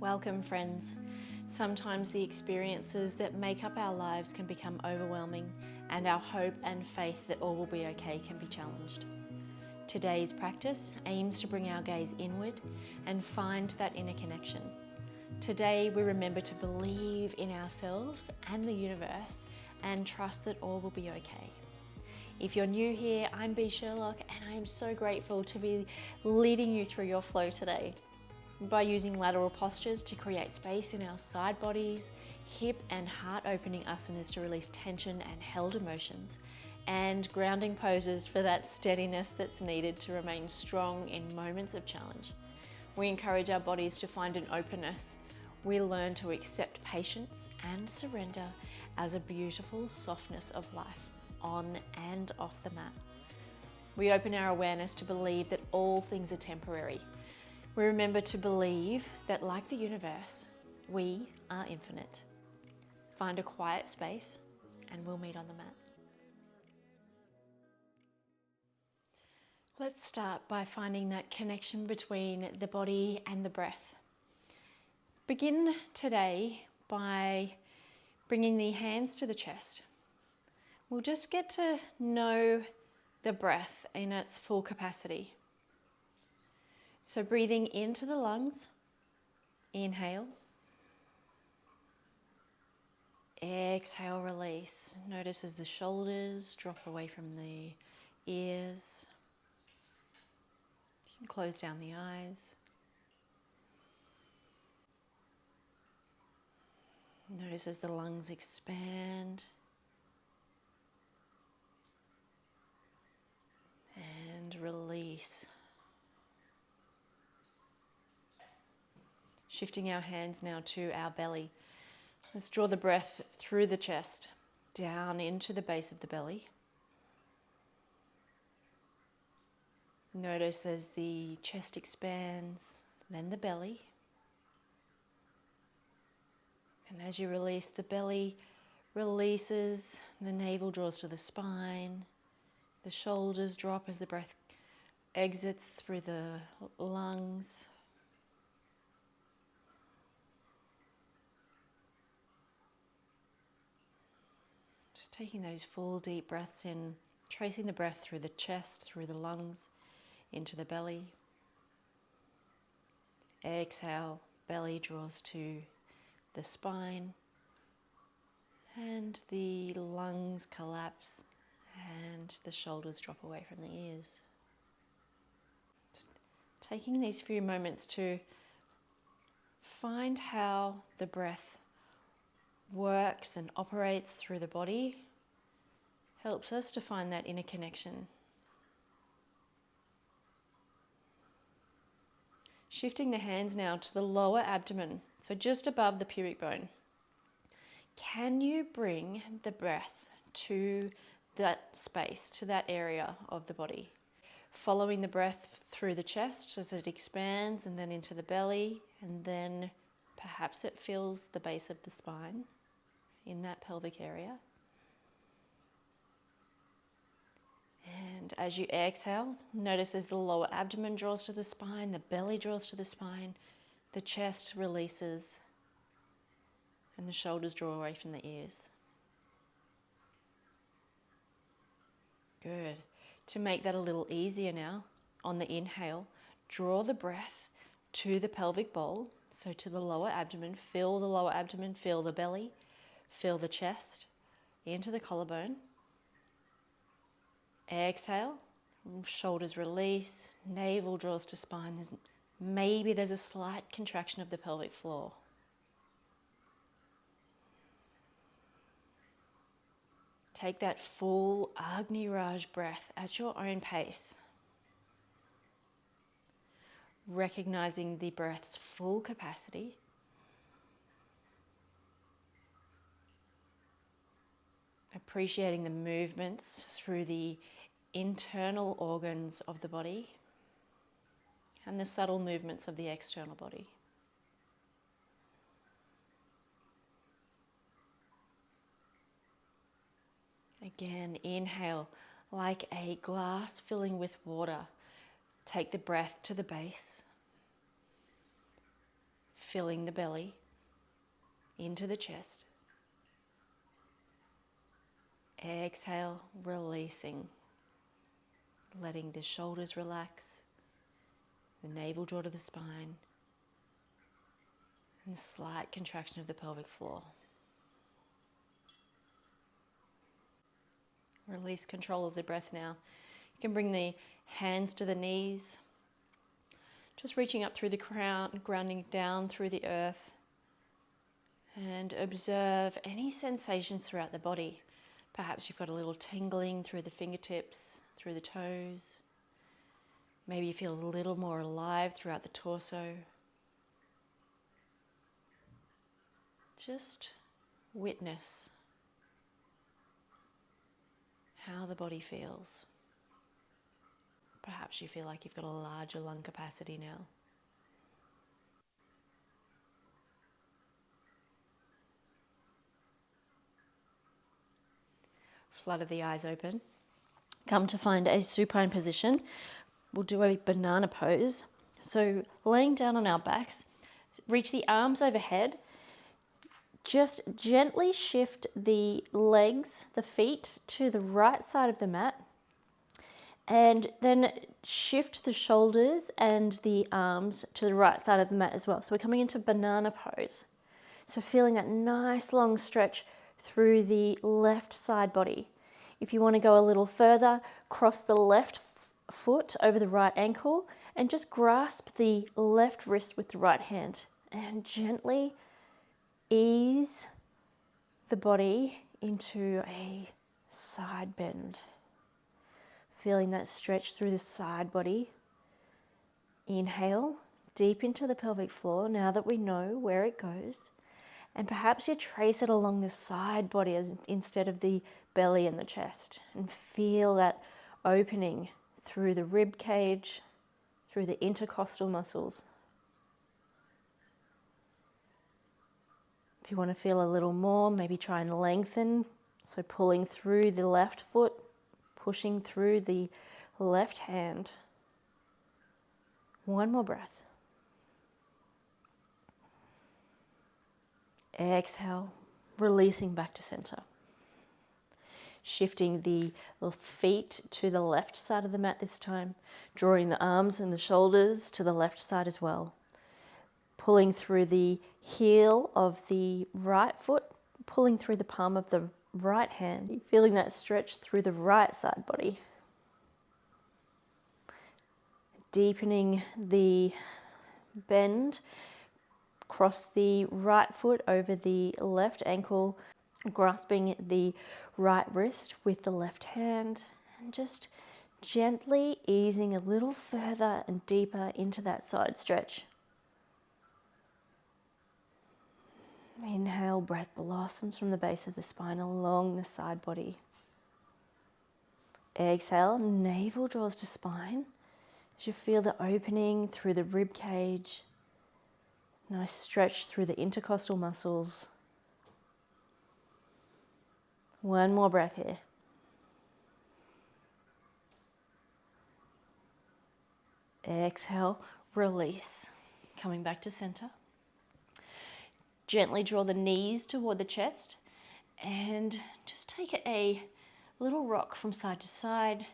Welcome, friends. Sometimes the experiences that make up our lives can become overwhelming, and our hope and faith that all will be okay can be challenged. Today's practice aims to bring our gaze inward and find that inner connection. Today we remember to believe in ourselves and the universe and trust that all will be okay. If you're new here, I'm Sherlock, and I am so grateful to be leading you through your flow today. By using lateral postures to create space in our side bodies, hip and heart opening asanas to release tension and held emotions, and grounding poses for that steadiness that's needed to remain strong in moments of challenge. We encourage our bodies to find an openness. We learn to accept patience and surrender as a beautiful softness of life, on and off the mat. We open our awareness to believe that all things are temporary. We remember to believe that, like the universe, we are infinite. Find a quiet space and we'll meet on the mat. Let's start by finding that connection between the body and the breath. Begin today by bringing the hands to the chest. We'll just get to know the breath in its full capacity. So breathing into the lungs, inhale. Exhale, release. Notice as the shoulders drop away from the ears. You can close down the eyes. Notice as the lungs expand. And release. Shifting our hands now to our belly. Let's draw the breath through the chest, down into the base of the belly. Notice as the chest expands, then the belly. And as you release, the belly releases, the navel draws to the spine, the shoulders drop as the breath exits through the lungs. Just taking those full deep breaths in, tracing the breath through the chest, through the lungs, into the belly. Exhale, belly draws to the spine, and the lungs collapse, and the shoulders drop away from the ears. Just taking these few moments to find how the breath works and operates through the body helps us to find that inner connection. Shifting the hands now to the lower abdomen, so just above the pubic bone. Can you bring the breath to that space, to that area of the body? Following the breath through the chest as it expands and then into the belly, and then perhaps it fills the base of the spine in that pelvic area. And as you exhale, notice as the lower abdomen draws to the spine, the belly draws to the spine, the chest releases, and the shoulders draw away from the ears. Good. To make that a little easier now, on the inhale, draw the breath to the pelvic bowl, so to the lower abdomen. Fill the lower abdomen, fill the belly, fill the chest, into the collarbone. Exhale, shoulders release, navel draws to spine. Maybe there's a slight contraction of the pelvic floor. Take that full Agni Raj breath at your own pace. Recognizing the breath's full capacity. Appreciating the movements through the internal organs of the body and the subtle movements of the external body. Again, inhale like a glass filling with water. Take the breath to the base. filling the belly into the chest. Exhale, releasing, letting the shoulders relax, the navel draw to the spine, and slight contraction of the pelvic floor. Release control of the breath now. You can bring the hands to the knees, just reaching up through the crown, grounding down through the earth, and observe any sensations throughout the body. Perhaps you've got a little tingling through the fingertips, through the toes. Maybe you feel a little more alive throughout the torso. Just witness how the body feels. Perhaps you feel like you've got a larger lung capacity now. Flutter the eyes open. Come to find a supine position. We'll do a banana pose. So laying down on our backs, reach the arms overhead. Just gently shift the legs, the feet, to the right side of the mat. And then shift the shoulders and the arms to the right side of the mat as well. So we're coming into banana pose. So feeling that nice long stretch through the left side body. If you want to go a little further, cross the left foot over the right ankle and just grasp the left wrist with the right hand and gently ease the body into a side bend. Feeling that stretch through the side body. Inhale deep into the pelvic floor now that we know where it goes. And perhaps you trace it along the side body instead of the belly and the chest. And feel that opening through the rib cage, through the intercostal muscles. If you want to feel a little more, maybe try and lengthen. So pulling through the left foot, pushing through the left hand. One more breath. Exhale, releasing back to center. Shifting the feet to the left side of the mat this time, drawing the arms and the shoulders to the left side as well. Pulling through the heel of the right foot, pulling through the palm of the right hand, feeling that stretch through the right side body. Deepening the bend, cross the right foot over the left ankle, grasping the right wrist with the left hand, and just gently easing a little further and deeper into that side stretch. Inhale, breath blossoms from the base of the spine along the side body. Exhale, navel draws to spine as you feel the opening through the rib cage. Nice stretch through the intercostal muscles. One more breath here. Exhale, release. Coming back to center. Gently draw the knees toward the chest and just take a little rock from side to side.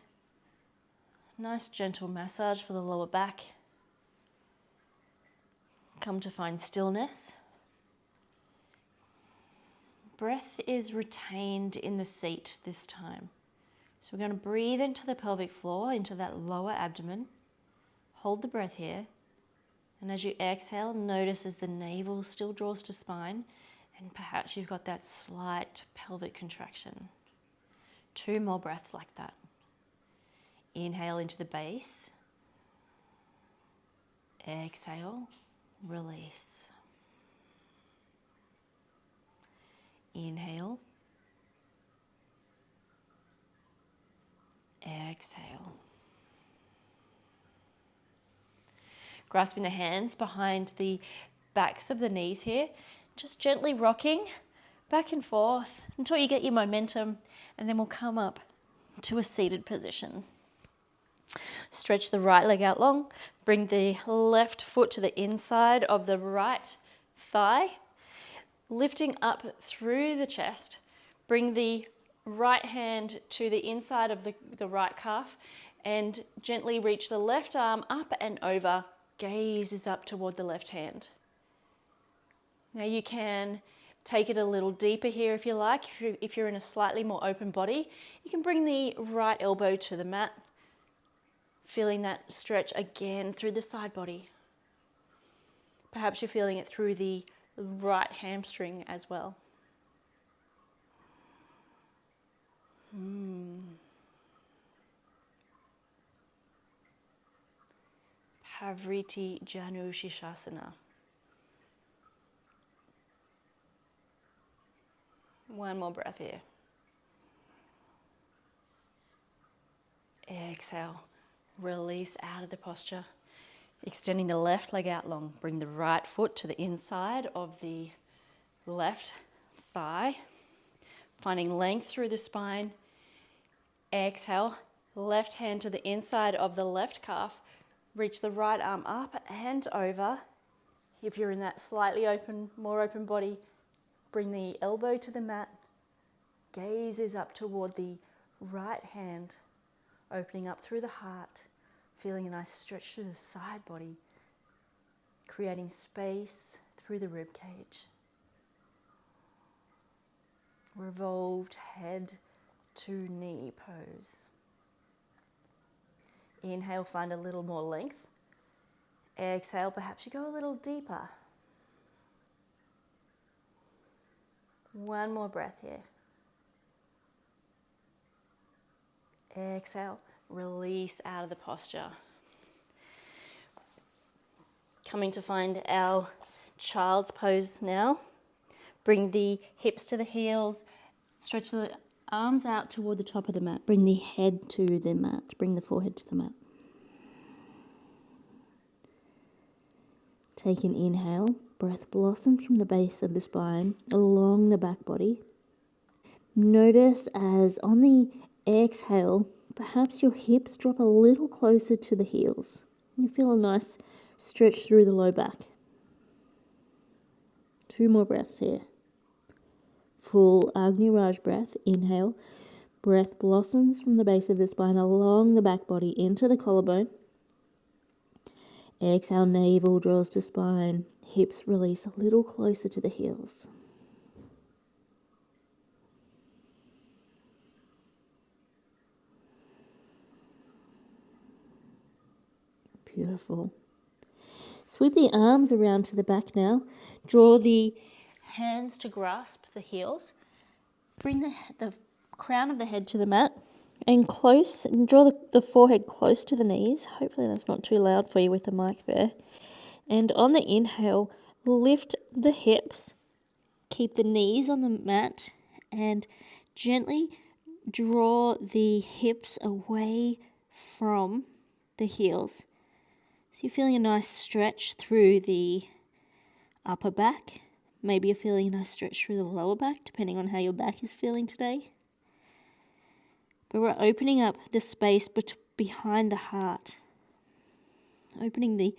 Nice gentle massage for the lower back. Come to find stillness. Breath is retained in the seat this time. So we're going to breathe into the pelvic floor, into that lower abdomen. Hold the breath here. And as you exhale, notice as the navel still draws to spine and perhaps you've got that slight pelvic contraction. 2 more breaths like that. Inhale into the base. Exhale, release. Inhale. Exhale. Grasping the hands behind the backs of the knees here, just gently rocking back and forth until you get your momentum, and then we'll come up to a seated position. Stretch the right leg out long, bring the left foot to the inside of the right thigh. Lifting up through the chest, bring the right hand to the inside of the right calf and gently reach the left arm up and over, gazes up toward the left hand. Now you can take it a little deeper here if you like. If you're in a slightly more open body, you can bring the right elbow to the mat, feeling that stretch again through the side body. Perhaps you're feeling it through the right hamstring as well. Pavriti Janu Shishasana. One more breath here. Exhale. Release out of the posture. Extending the left leg out long. Bring the right foot to the inside of the left thigh. Finding length through the spine. Exhale. Left hand to the inside of the left calf. Reach the right arm up and over. If you're in that slightly open, more open body, bring the elbow to the mat. Gaze is up toward the right hand, opening up through the heart, feeling a nice stretch through the side body, creating space through the rib cage. Revolved head to knee pose. Inhale, find a little more length. Exhale, perhaps you go a little deeper. One more breath here. Exhale, release out of the posture. Coming to find our child's pose now. Bring the hips to the heels, stretch the arms out toward the top of the mat. Bring the head to the mat. Bring the forehead to the mat. Take an inhale. Breath blossoms from the base of the spine along the back body. Notice as on the exhale, perhaps your hips drop a little closer to the heels. You feel a nice stretch through the low back. 2 more breaths here. Full Agni Raj breath. Inhale. Breath blossoms from the base of the spine along the back body into the collarbone. Exhale, navel draws to spine. Hips release a little closer to the heels. Beautiful. Sweep the arms around to the back now. Draw the hands to grasp the heels. Bring the crown of the head to the mat and draw the forehead close to the knees. Hopefully that's not too loud for you with the mic there. And on the inhale, lift the hips. Keep the knees on the mat and gently draw the hips away from the heels. So you're feeling a nice stretch through the upper back. Maybe you're feeling a nice stretch through the lower back, depending on how your back is feeling today. But we're opening up the space behind the heart. Opening the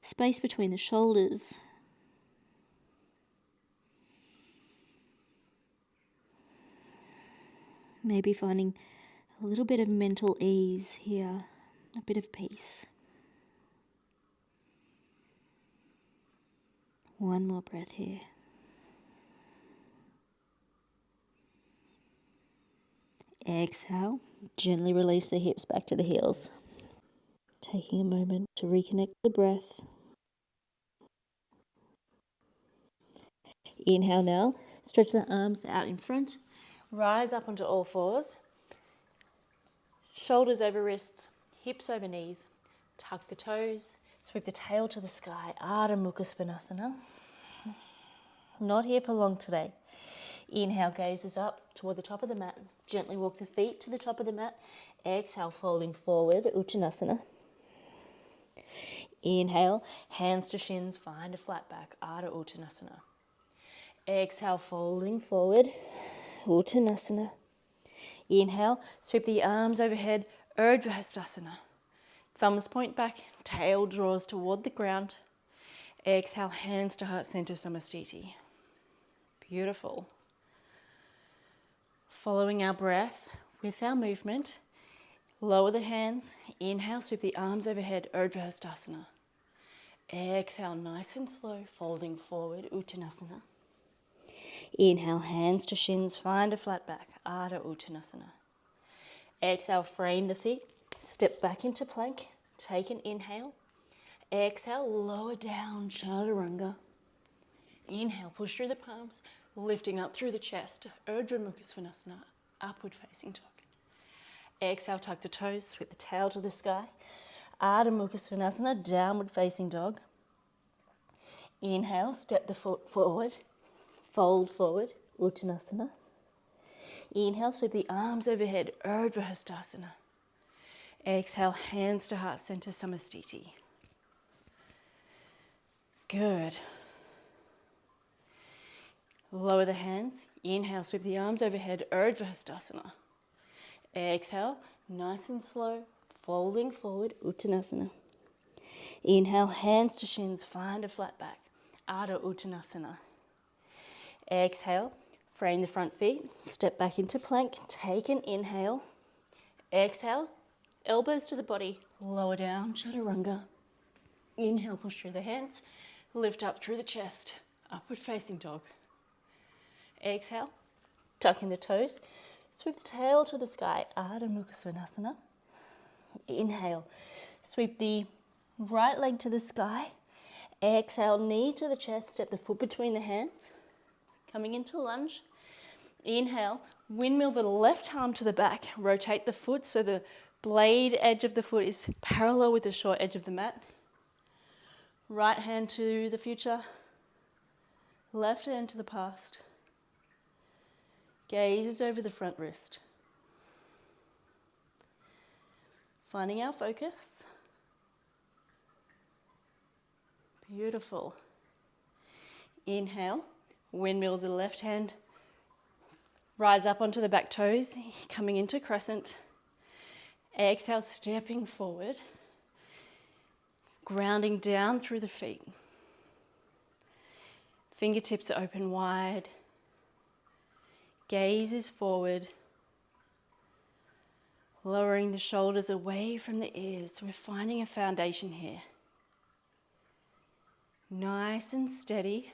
space between the shoulders. Maybe finding a little bit of mental ease here, a bit of peace. One more breath here. Exhale, gently release the hips back to the heels. Taking a moment to reconnect the breath. Inhale now, stretch the arms out in front, rise up onto all fours, shoulders over wrists, hips over knees, tuck the toes, sweep the tail to the sky, Ardha Mukha Svanasana. Not here for long today. Inhale, gazes up toward the top of the mat. Gently walk the feet to the top of the mat. Exhale, folding forward, Uttanasana. Inhale, hands to shins, find a flat back, Ardha Uttanasana. Exhale, folding forward, Uttanasana. Inhale, sweep the arms overhead, Urdhva Hastasana. Thumbs point back, tail draws toward the ground. Exhale, hands to heart center, Samastiti. Beautiful. Following our breath with our movement, lower the hands. Inhale, sweep the arms overhead, Urdhva Hastasana. Exhale, nice and slow, folding forward, Uttanasana. Inhale, hands to shins, find a flat back, Ardha Uttanasana. Exhale, frame the feet, step back into plank, take an inhale. Exhale, lower down, Chaturanga. Inhale, push through the palms, lifting up through the chest, Urdhva Mukha Svanasana, upward facing dog. Exhale, tuck the toes, sweep the tail to the sky, Ardha Mukha Svanasana, downward facing dog. Inhale, step the foot forward, fold forward, Uttanasana. Inhale, sweep the arms overhead, Urdhva Hastasana. Exhale, hands to heart center, Samastiti. Good. Lower the hands. Inhale, sweep the arms overhead, Urdhva Hastasana. Exhale, nice and slow, folding forward, Uttanasana. Inhale, hands to shins, find a flat back, Ardha Uttanasana. Exhale, frame the front feet, step back into plank, take an inhale. Exhale, elbows to the body, lower down, Chaturanga. Inhale, push through the hands, lift up through the chest, upward facing dog. Exhale, tuck in the toes, sweep the tail to the sky, Ardha Mukha Svanasana. Inhale, sweep the right leg to the sky. Exhale, knee to the chest, step the foot between the hands, coming into lunge. Inhale, windmill the left arm to the back, rotate the foot so the blade edge of the foot is parallel with the short edge of the mat. Right hand to the future, left hand to the past. Gaze is over the front wrist. Finding our focus. Beautiful. Inhale, windmill the left hand, rise up onto the back toes, coming into crescent. Exhale, stepping forward, grounding down through the feet. Fingertips are open wide. Gaze is forward. Lowering the shoulders away from the ears. So we're finding a foundation here. Nice and steady.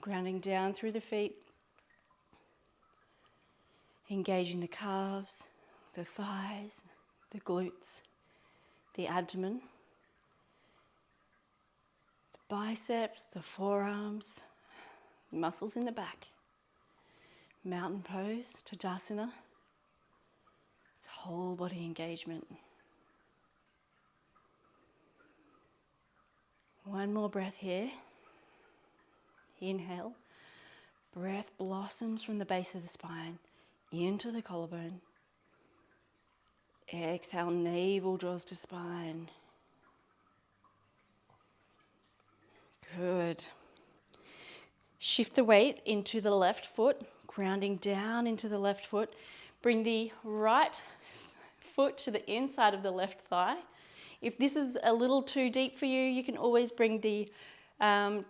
Grounding down through the feet. Engaging the calves, the thighs, the glutes, the abdomen, the biceps, the forearms, muscles in the back. Mountain pose, Tadasana. It's whole body engagement. One more breath here. Inhale. Breath blossoms from the base of the spine into the collarbone. Exhale, navel draws to spine. Good. Shift the weight into the left foot, grounding down into the left foot. Bring the right foot to the inside of the left thigh. If this is a little too deep for you, you can always bring the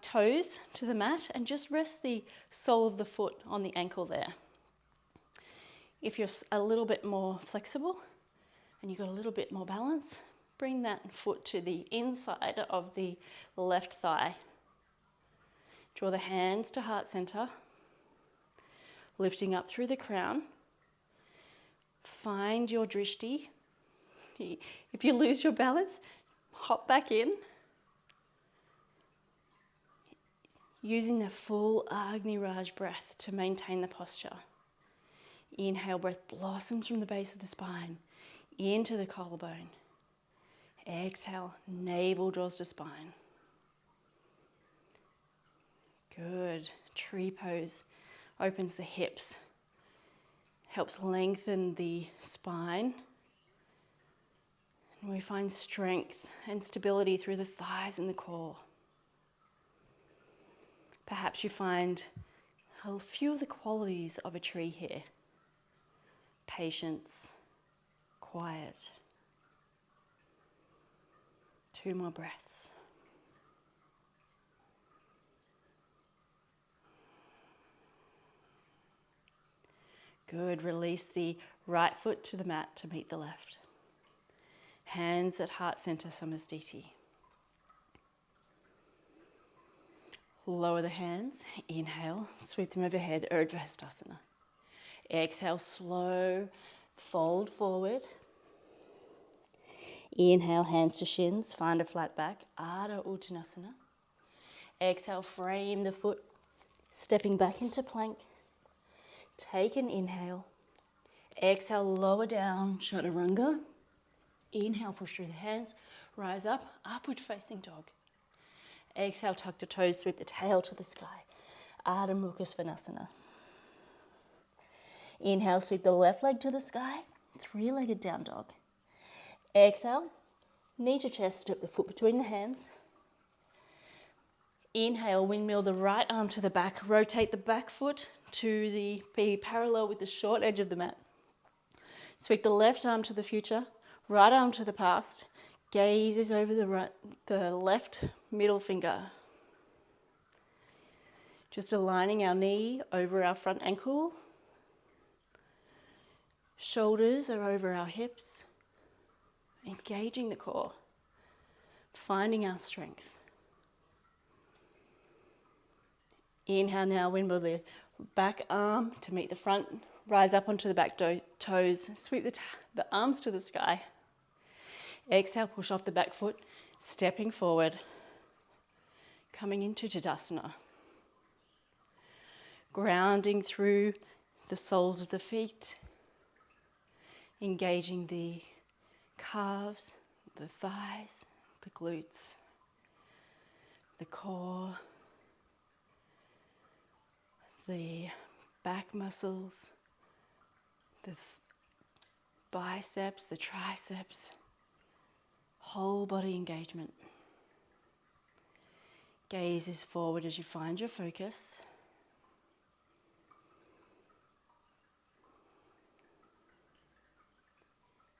toes to the mat and just rest the sole of the foot on the ankle there. If you're a little bit more flexible and you've got a little bit more balance, bring that foot to the inside of the left thigh. Draw the hands to heart center, lifting up through the crown. Find your drishti. If you lose your balance, hop back in. Using the full Agni Raj breath to maintain the posture. Inhale, breath blossoms from the base of the spine into the collarbone. Exhale, navel draws to spine. Good. Tree pose opens the hips, helps lengthen the spine. And we find strength and stability through the thighs and the core. Perhaps you find a few of the qualities of a tree here. Patience, quiet, 2 more breaths. Good. Release the right foot to the mat to meet the left. Hands at heart center, Samastiti. Lower the hands. Inhale, sweep them overhead, Urdhva Hastasana. Exhale, slow, fold forward. Inhale, hands to shins, find a flat back, Ardha Uttanasana. Exhale, frame the foot, stepping back into plank. Take an inhale. Exhale, lower down, Chaturanga. Inhale, push through the hands, rise up, upward facing dog. Exhale, tuck the toes, sweep the tail to the sky, Ardha Mukha Svanasana. Inhale, sweep the left leg to the sky, 3-legged down dog. Exhale, knee to chest, step the foot between the hands. Inhale, windmill the right arm to the back, rotate the back foot to be parallel with the short edge of the mat. Sweep the left arm to the future, right arm to the past, gaze is over the left middle finger. Just aligning our knee over our front ankle. Shoulders are over our hips. Engaging the core. Finding our strength. Inhale now, windmill the back arm to meet the front. Rise up onto the back toes. Sweep the arms to the sky. Exhale, push off the back foot, stepping forward. Coming into Tadasana. Grounding through the soles of the feet. Engaging the calves, the thighs, the glutes, the core, the back muscles, the biceps, the triceps, whole body engagement. Gaze is forward as you find your focus.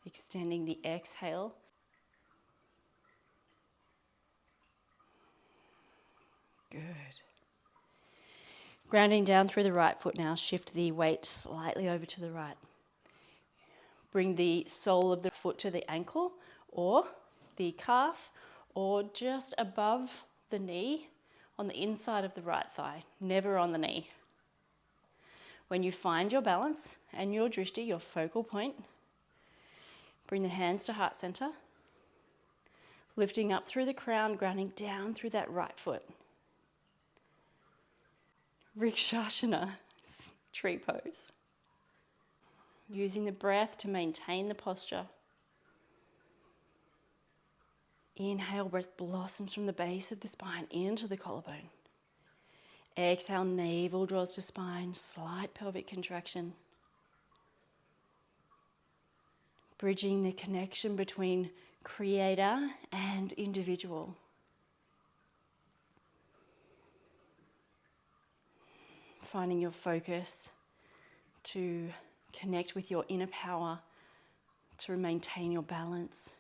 Extending the exhale. Good. Grounding down through the right foot now, shift the weight slightly over to the right. Bring the sole of the foot to the ankle or the calf or just above the knee on the inside of the right thigh, never on the knee. When you find your balance and your drishti, your focal point, bring the hands to heart center, lifting up through the crown, grounding down through that right foot. Vrikshasana, tree pose. Using the breath to maintain the posture. Inhale, breath blossoms from the base of the spine into the collarbone. Exhale, navel draws to spine, slight pelvic contraction. Bridging the connection between creator and individual. Finding your focus to connect with your inner power, to maintain your balance.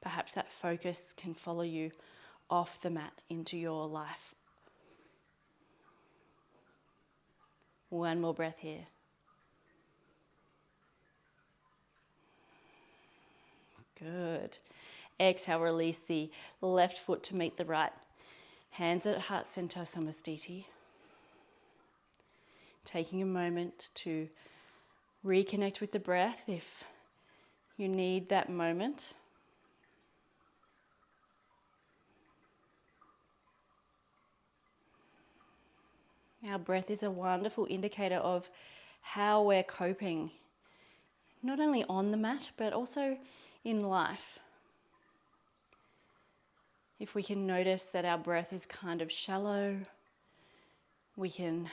Perhaps that focus can follow you off the mat into your life. One more breath here. Good. Exhale, release the left foot to meet the right. Hands at heart center, Samastiti. Taking a moment to reconnect with the breath if you need that moment. Our breath is a wonderful indicator of how we're coping, not only on the mat, but also in life. If we can notice that our breath is kind of shallow, we can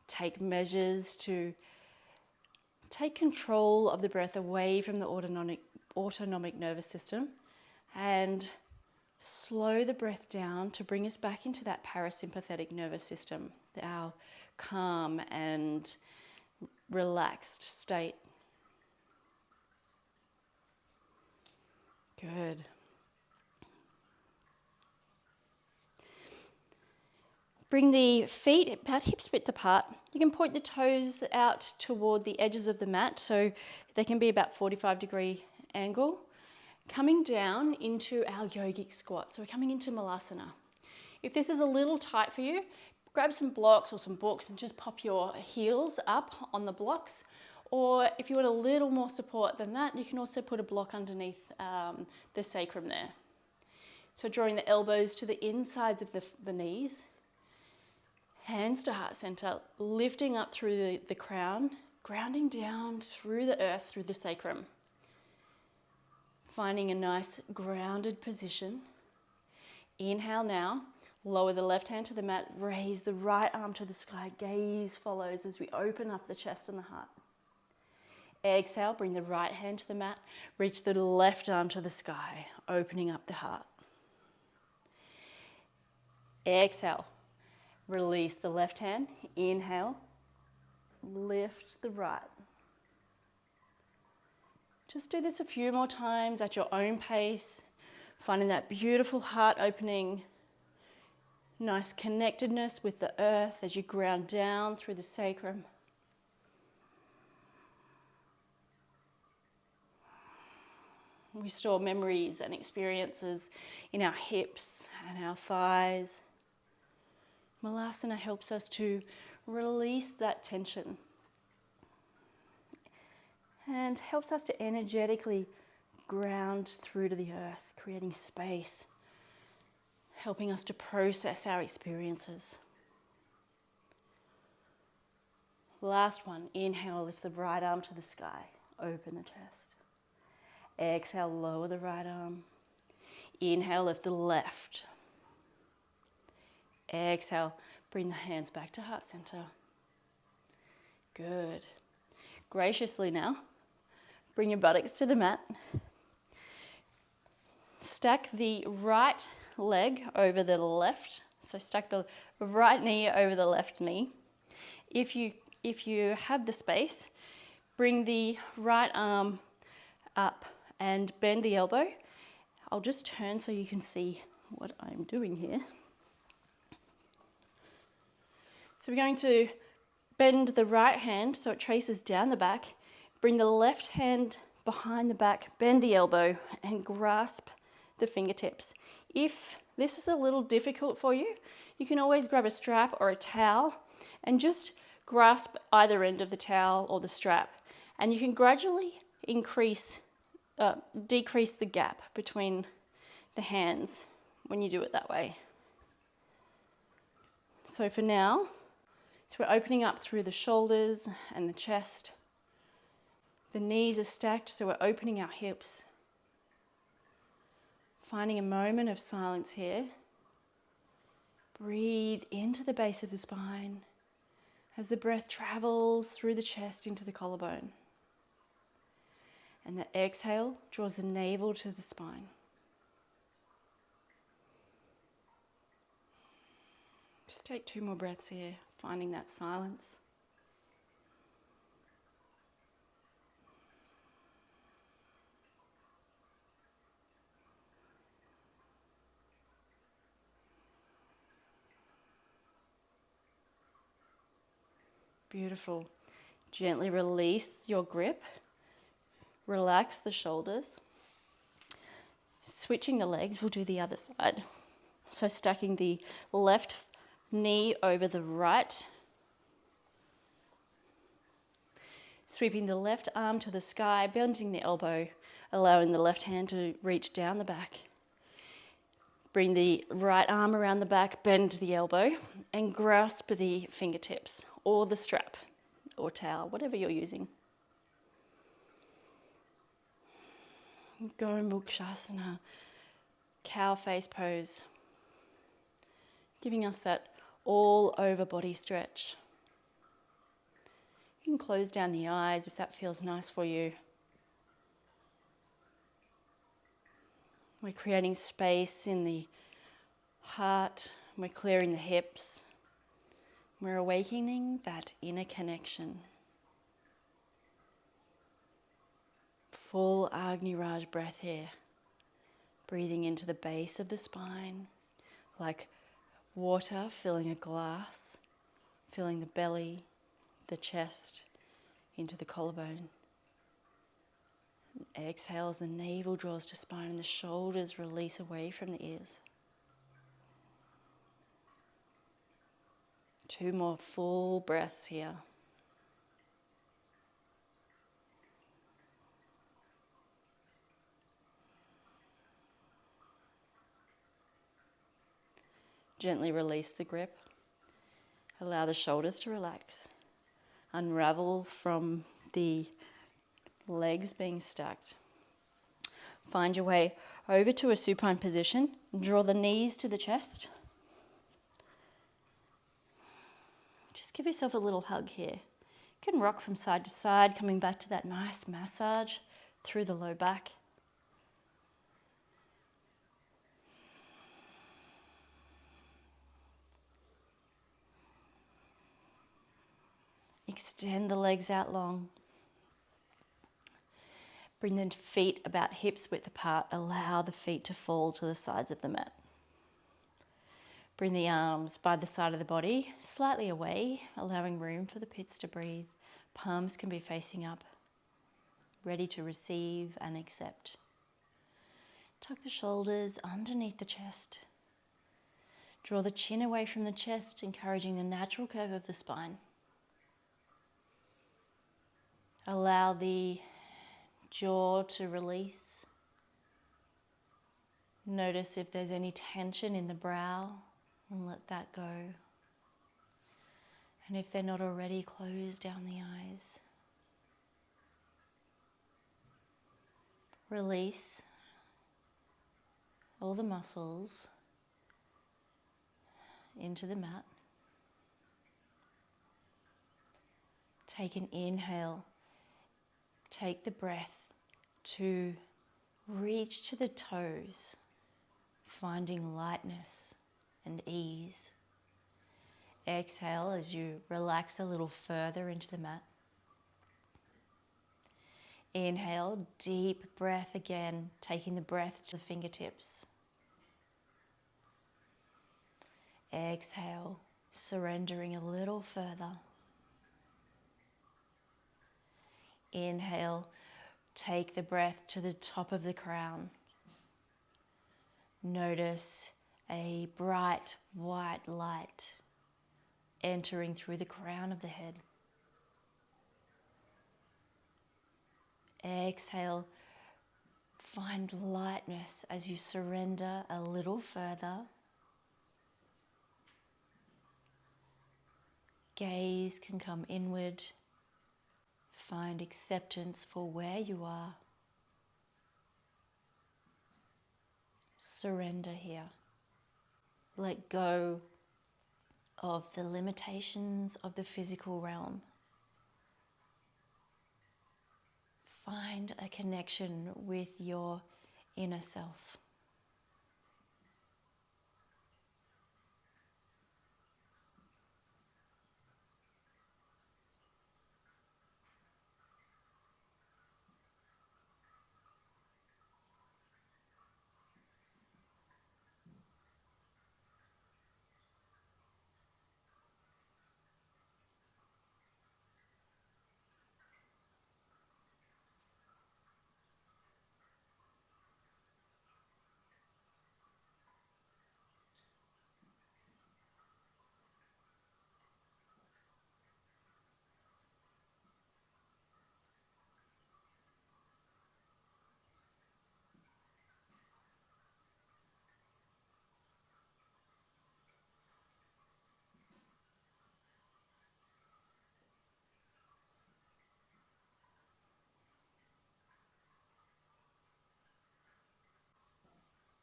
take measures to take control of the breath away from the autonomic nervous system and slow the breath down to bring us back into that parasympathetic nervous system, our calm and relaxed state. Good. Bring the feet about hips width apart. You can point the toes out toward the edges of the mat so they can be about 45-degree angle. Coming down into our yogic squat. So we're coming into Malasana. If this is a little tight for you, grab some blocks or some books and just pop your heels up on the blocks. Or if you want a little more support than that, you can also put a block underneath the sacrum there. So drawing the elbows to the insides of the knees. Hands to heart center, lifting up through the crown, grounding down through the earth, through the sacrum. Finding a nice grounded position. Inhale now, lower the left hand to the mat, raise the right arm to the sky, gaze follows as we open up the chest and the heart. Exhale, bring the right hand to the mat, reach the left arm to the sky, opening up the heart. Exhale. Release the left hand, inhale, lift the right. Just do this a few more times at your own pace, finding that beautiful heart opening, nice connectedness with the earth as you ground down through the sacrum. We store memories and experiences in our hips and our thighs. Malasana helps us to release that tension and helps us to energetically ground through to the earth, creating space, helping us to process our experiences. Last one, inhale, lift the right arm to the sky, open the chest. Exhale, lower the right arm. Inhale, lift the left. Exhale, bring the hands back to heart center. Good. Graciously now, bring your buttocks to the mat. Stack the right leg over the left. So stack the right knee over the left knee. If you have the space, bring the right arm up and bend the elbow. I'll just turn so you can see what I'm doing here. So we're going to bend the right hand so it traces down the back. Bring the left hand behind the back, bend the elbow and grasp the fingertips. If this is a little difficult for you, you can always grab a strap or a towel and just grasp either end of the towel or the strap. And you can gradually decrease the gap between the hands when you do it that way. So for now, we're opening up through the shoulders and the chest. The knees are stacked, so we're opening our hips. Finding a moment of silence here. Breathe into the base of the spine as the breath travels through the chest into the collarbone. And the exhale draws the navel to the spine. Just take 2 more breaths here, finding that silence. Beautiful. Gently release your grip. Relax the shoulders. Switching the legs, we'll do the other side. So stacking the left knee over the right. Sweeping the left arm to the sky, bending the elbow, allowing the left hand to reach down the back. Bring the right arm around the back, bend the elbow, and grasp the fingertips or the strap or towel, whatever you're using. Gomukshasana, cow face pose, giving us that all over body stretch. You can close down the eyes if that feels nice for you. We're creating space in the heart, we're clearing the hips, we're awakening that inner connection. Full Agni Raj breath here. Breathing into the base of the spine, like water filling a glass, filling the belly, the chest, into the collarbone. And exhale as the navel draws to spine and the shoulders release away from the ears. 2 more full breaths here. Gently release the grip. Allow the shoulders to relax. Unravel from the legs being stacked. Find your way over to a supine position. Draw the knees to the chest. Just give yourself a little hug here. You can rock from side to side, coming back to that nice massage through the low back. Extend the legs out long. Bring the feet about hips width apart. Allow the feet to fall to the sides of the mat. Bring the arms by the side of the body, slightly away, allowing room for the pits to breathe. Palms can be facing up, ready to receive and accept. Tuck the shoulders underneath the chest. Draw the chin away from the chest, encouraging the natural curve of the spine. Allow the jaw to release. Notice if there's any tension in the brow and let that go. And if they're not already, close down the eyes. Release all the muscles into the mat. Take an inhale. Take the breath to reach to the toes, finding lightness and ease. Exhale as you relax a little further into the mat. Inhale, deep breath again, taking the breath to the fingertips. Exhale, surrendering a little further. Inhale, take the breath to the top of the crown. Notice a bright white light entering through the crown of the head. Exhale, find lightness as you surrender a little further. Gaze can come inward. Find acceptance for where you are. Surrender here. Let go of the limitations of the physical realm. Find a connection with your inner self.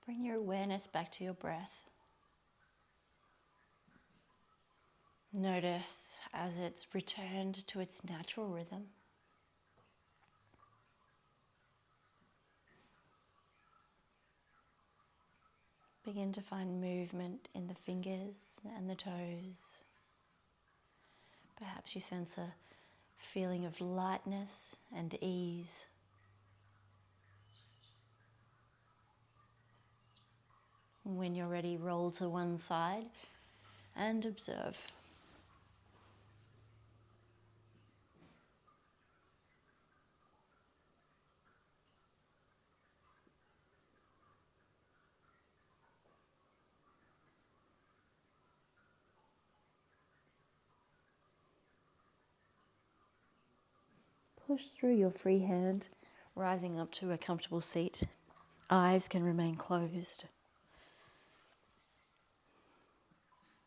Bring your awareness back to your breath. Notice as it's returned to its natural rhythm. Begin to find movement in the fingers and the toes. Perhaps you sense a feeling of lightness and ease. When you're ready, roll to one side and observe. Push through your free hand, rising up to a comfortable seat. Eyes can remain closed.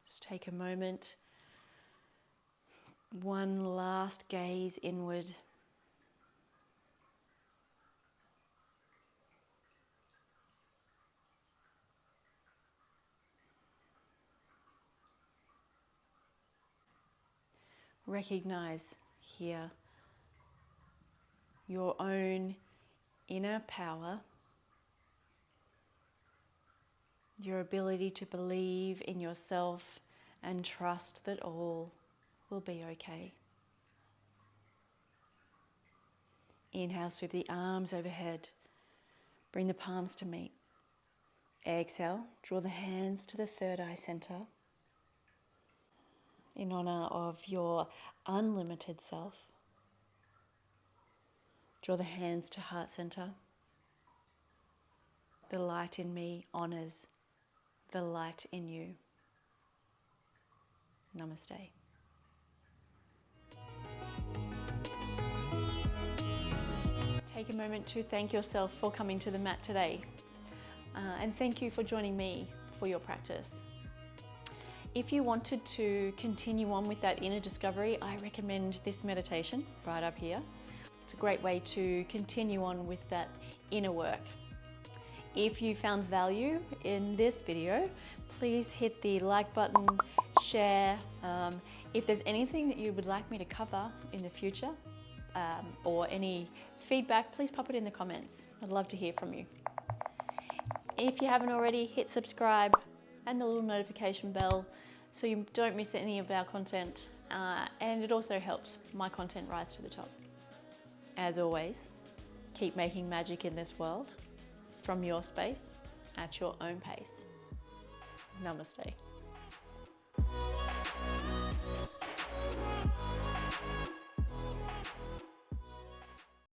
Just take a moment. One last gaze inward. Recognize here your own inner power, your ability to believe in yourself and trust that all will be okay. Inhale, sweep the arms overhead. Bring the palms to meet. Exhale, draw the hands to the third eye center. In honor of your unlimited self, draw the hands to heart center. The light in me honors the light in you. Namaste. Take a moment to thank yourself for coming to the mat today. And thank you for joining me for your practice. If you wanted to continue on with that inner discovery, I recommend this meditation right up here. It's a great way to continue on with that inner work. If you found value in this video, please hit the like button, share. If there's anything that you would like me to cover in the future, or any feedback, please pop it in the comments. I'd love to hear from you. If you haven't already, hit subscribe and the little notification bell so you don't miss any of our content, and it also helps my content rise to the top. As always, keep making magic in this world from your space at your own pace. Namaste.